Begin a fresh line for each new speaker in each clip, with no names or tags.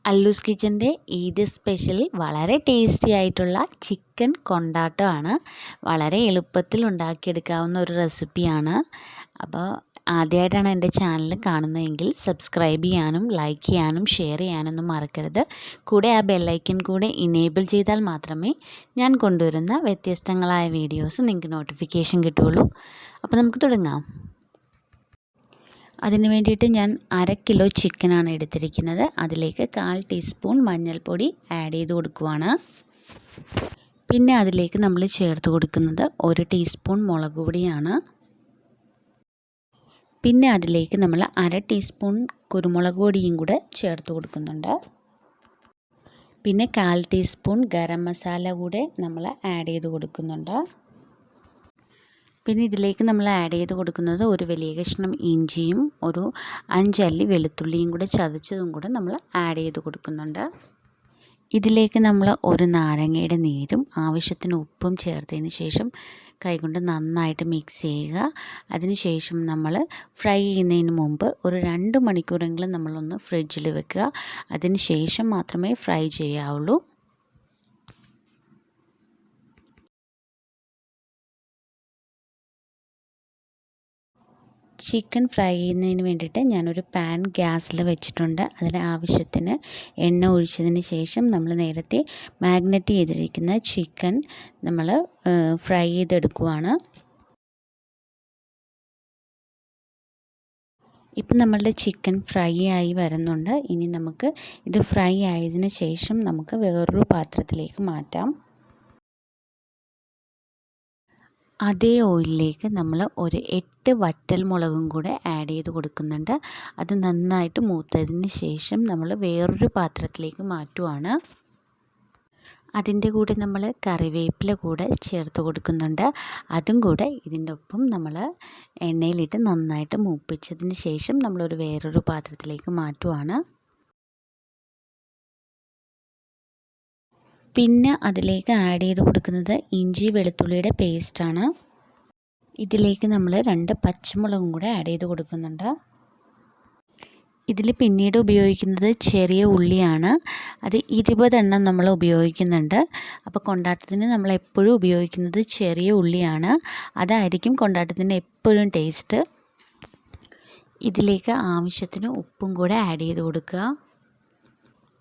അല്ലൂസ് കിച്ചൻ്റെ ഈദ് സ്പെഷ്യൽ വളരെ ടേസ്റ്റി ആയിട്ടുള്ള ചിക്കൻ കൊണ്ടാട്ടമാണ്. വളരെ എളുപ്പത്തിൽ ഉണ്ടാക്കിയെടുക്കാവുന്ന ഒരു റെസിപ്പിയാണ്. അപ്പോൾ ആദ്യമായിട്ടാണ് എൻ്റെ ചാനൽ കാണുന്നതെങ്കിൽ സബ്സ്ക്രൈബ് ചെയ്യാനും ലൈക്ക് ചെയ്യാനും ഷെയർ ചെയ്യാനൊന്നും മറക്കരുത്. കൂടെ ആ ബെല്ലൈക്കൻ കൂടെ ഇനേബിൾ ചെയ്താൽ മാത്രമേ ഞാൻ കൊണ്ടുവരുന്ന വ്യത്യസ്തങ്ങളായ വീഡിയോസ് നിങ്ങൾക്ക് നോട്ടിഫിക്കേഷൻ കിട്ടുകയുള്ളൂ. അപ്പോൾ നമുക്ക് തുടങ്ങാം. അതിന് വേണ്ടിയിട്ട് ഞാൻ 1/2 കിലോ ചിക്കനാണ് എടുത്തിരിക്കുന്നത്. അതിലേക്ക് 1/4 ടീസ്പൂൺ മഞ്ഞൾപ്പൊടി ആഡ് ചെയ്ത് കൊടുക്കുവാണ്. പിന്നെ അതിലേക്ക് നമ്മൾ ചേർത്ത് കൊടുക്കുന്നത് 1 ടീസ്പൂൺ മുളക് പൊടിയാണ്. പിന്നെ അതിലേക്ക് നമ്മൾ 1/2 ടീസ്പൂൺ കുരുമുളക് പൊടിയും കൂടെ ചേർത്ത് കൊടുക്കുന്നുണ്ട്. പിന്നെ 1/4 ടീസ്പൂൺ ഗരം മസാല കൂടെ നമ്മൾ ആഡ് ചെയ്ത് കൊടുക്കുന്നുണ്ട്. പിന്നെ ഇതിലേക്ക് നമ്മൾ ആഡ് ചെയ്ത് കൊടുക്കുന്നത് ഒരു വലിയ കഷ്ണം ഇഞ്ചിയും ഒരു 5 അല്ലി വെളുത്തുള്ളിയും കൂടെ ചതച്ചതും കൂടെ നമ്മൾ ആഡ് ചെയ്ത് കൊടുക്കുന്നുണ്ട്. ഇതിലേക്ക് നമ്മൾ ഒരു നാരങ്ങയുടെ നീരും ആവശ്യത്തിന് ഉപ്പും ചേർത്തതിന് ശേഷം കൈകൊണ്ട് നന്നായിട്ട് മിക്സ് ചെയ്യുക. അതിനുശേഷം നമ്മൾ ഫ്രൈ ചെയ്യുന്നതിന് മുമ്പ് ഒരു 2 മണിക്കൂറെങ്കിലും നമ്മളൊന്ന് ഫ്രിഡ്ജിൽ വെക്കുക. അതിന് ശേഷം മാത്രമേ ഫ്രൈ ചെയ്യാവുള്ളൂ. ചിക്കൻ ഫ്രൈ ചെയ്യുന്നതിന് വേണ്ടിയിട്ട് ഞാനൊരു പാൻ ഗ്യാസിൽ വെച്ചിട്ടുണ്ട്. അതിന് ആവശ്യത്തിന് എണ്ണ ഒഴിച്ചതിന് ശേഷം നമ്മൾ നേരത്തെ മാഗ്നേറ്റ് ചെയ്തിരിക്കുന്ന ചിക്കൻ നമ്മൾ ഫ്രൈ ചെയ്തെടുക്കുകയാണ്. ഇപ്പം നമ്മളുടെ ചിക്കൻ ഫ്രൈ ആയി വരുന്നുണ്ട്. ഇനി നമുക്ക് ഇത് ഫ്രൈ ആയതിന് ശേഷം നമുക്ക് വേറൊരു പാത്രത്തിലേക്ക് മാറ്റാം. അതേ ഓയിലിലേക്ക് നമ്മൾ ഒരു 8 വറ്റൽ മുളകും കൂടെ ആഡ് ചെയ്ത് കൊടുക്കുന്നുണ്ട്. അത് നന്നായിട്ട് മൂത്തതിന് ശേഷം നമ്മൾ വേറൊരു പാത്രത്തിലേക്ക് മാറ്റുവാണ്. അതിൻ്റെ കൂടെ നമ്മൾ കറിവേപ്പില കൂടെ ചേർത്ത് കൊടുക്കുന്നുണ്ട്. അതും കൂടെ ഇതിൻ്റെ ഒപ്പം നമ്മൾ എണ്ണയിലിട്ട് നന്നായിട്ട് മൂപ്പിച്ചതിന് ശേഷം നമ്മളൊരു വേറൊരു പാത്രത്തിലേക്ക് മാറ്റുവാണ്. പിന്നെ അതിലേക്ക് ആഡ് ചെയ്ത് കൊടുക്കുന്നത് ഇഞ്ചി വെളുത്തുള്ളിയുടെ പേസ്റ്റാണ്. ഇതിലേക്ക് നമ്മൾ 2 പച്ചമുളകും കൂടെ ആഡ് ചെയ്ത് കൊടുക്കുന്നുണ്ട്. ഇതിൽ പിന്നീട് ഉപയോഗിക്കുന്നത് ചെറിയ ഉള്ളിയാണ്. അത് 20 എണ്ണം നമ്മൾ ഉപയോഗിക്കുന്നുണ്ട്. അപ്പോൾ കൊണ്ടാട്ടത്തിന് നമ്മൾ എപ്പോഴും ഉപയോഗിക്കുന്നത് ചെറിയ ഉള്ളിയാണ്. അതായിരിക്കും കൊണ്ടാട്ടത്തിന് എപ്പോഴും ടേസ്റ്റ്. ഇതിലേക്ക് ആവശ്യത്തിന് ഉപ്പും കൂടെ ആഡ് ചെയ്ത് കൊടുക്കുക.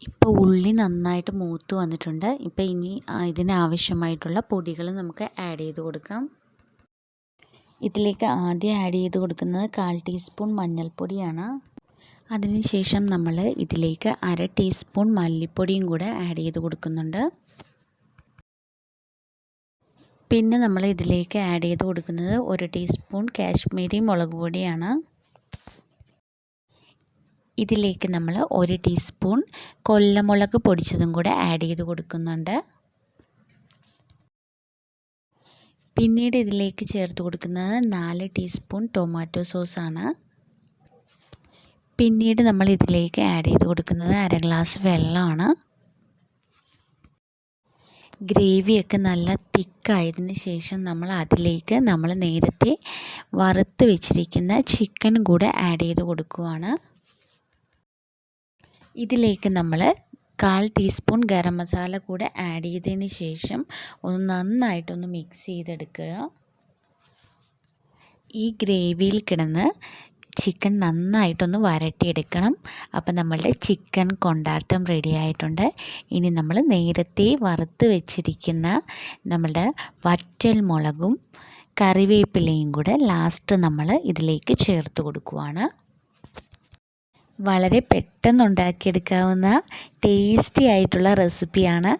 ഇപ്പോൾ ഉള്ളി നന്നായിട്ട് മൂത്ത് വന്നിട്ടുണ്ട്. ഇപ്പോൾ ഇനി ഇതിനാവശ്യമായിട്ടുള്ള പൊടികൾ നമുക്ക് ആഡ് ചെയ്ത് കൊടുക്കാം. ഇതിലേക്ക് ആദ്യം ആഡ് ചെയ്ത് കൊടുക്കുന്നത് 1/4 ടീസ്പൂൺ മഞ്ഞൾപ്പൊടിയാണ്. അതിനുശേഷം നമ്മൾ ഇതിലേക്ക് 1/2 ടീസ്പൂൺ മല്ലിപ്പൊടിയും കൂടെ ആഡ് ചെയ്ത് കൊടുക്കുന്നുണ്ട്. പിന്നെ നമ്മൾ ഇതിലേക്ക് ആഡ് ചെയ്ത് കൊടുക്കുന്നത് 1 ടീസ്പൂൺ കാശ്മീരി മുളക് പൊടിയാണ്. ഇതിലേക്ക് നമ്മൾ 1 ടീസ്പൂൺ കൊല്ലമുളക് പൊടിച്ചതും കൂടെ ആഡ് ചെയ്ത് കൊടുക്കുന്നുണ്ട്. പിന്നീട് ഇതിലേക്ക് ചേർത്ത് കൊടുക്കുന്നത് 4 ടീസ്പൂൺ ടൊമാറ്റോ സോസാണ്. പിന്നീട് നമ്മൾ ഇതിലേക്ക് ആഡ് ചെയ്ത് കൊടുക്കുന്നത് 1/2 ഗ്ലാസ് വെള്ളമാണ്. ഗ്രേവിയൊക്കെ നല്ല തിക്കായതിന് ശേഷം നമ്മൾ അതിലേക്ക് നമ്മൾ നേരത്തെ വറുത്ത് വെച്ചിരിക്കുന്ന ചിക്കൻ കൂടെ ആഡ് ചെയ്ത് കൊടുക്കുകയാണ്. ഇതിലേക്ക് നമ്മൾ 1/4 ടീസ്പൂൺ ഗരം മസാല കൂടെ ആഡ് ചെയ്തതിന് ശേഷം ഒന്ന് നന്നായിട്ടൊന്ന് മിക്സ് ചെയ്തെടുക്കുക. ഈ ഗ്രേവിയിൽ കിടന്ന് ചിക്കൻ നന്നായിട്ടൊന്ന് വരട്ടിയെടുക്കണം. അപ്പോൾ നമ്മളുടെ ചിക്കൻ കൊണ്ടാട്ടം റെഡി ആയിട്ടുണ്ട്. ഇനി നമ്മൾ നേരത്തെ വറുത്ത് വെച്ചിരിക്കുന്ന നമ്മളുടെ വറ്റൽ മുളകും കറിവേപ്പിലയും കൂടെ ലാസ്റ്റ് നമ്മൾ ഇതിലേക്ക് ചേർത്ത് കൊടുക്കുകയാണ്. വളരെ പെട്ടെന്ന് ഉണ്ടാക്കിയെടുക്കാവുന്ന ടേസ്റ്റി ആയിട്ടുള്ള റെസിപ്പിയാണ്.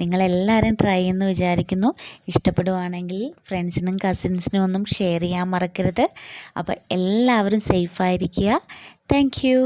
നിങ്ങളെല്ലാവരും ട്രൈ ചെയ്യുമെന്ന് വിചാരിക്കുന്നു. ഇഷ്ടപ്പെടുവാണെങ്കിൽ ഫ്രണ്ട്സിനും കസിൻസിനും ഒന്നും ഷെയർ ചെയ്യാൻ മറക്കരുത്. അപ്പോൾ എല്ലാവരും സേഫായിരിക്കുക. Thank you.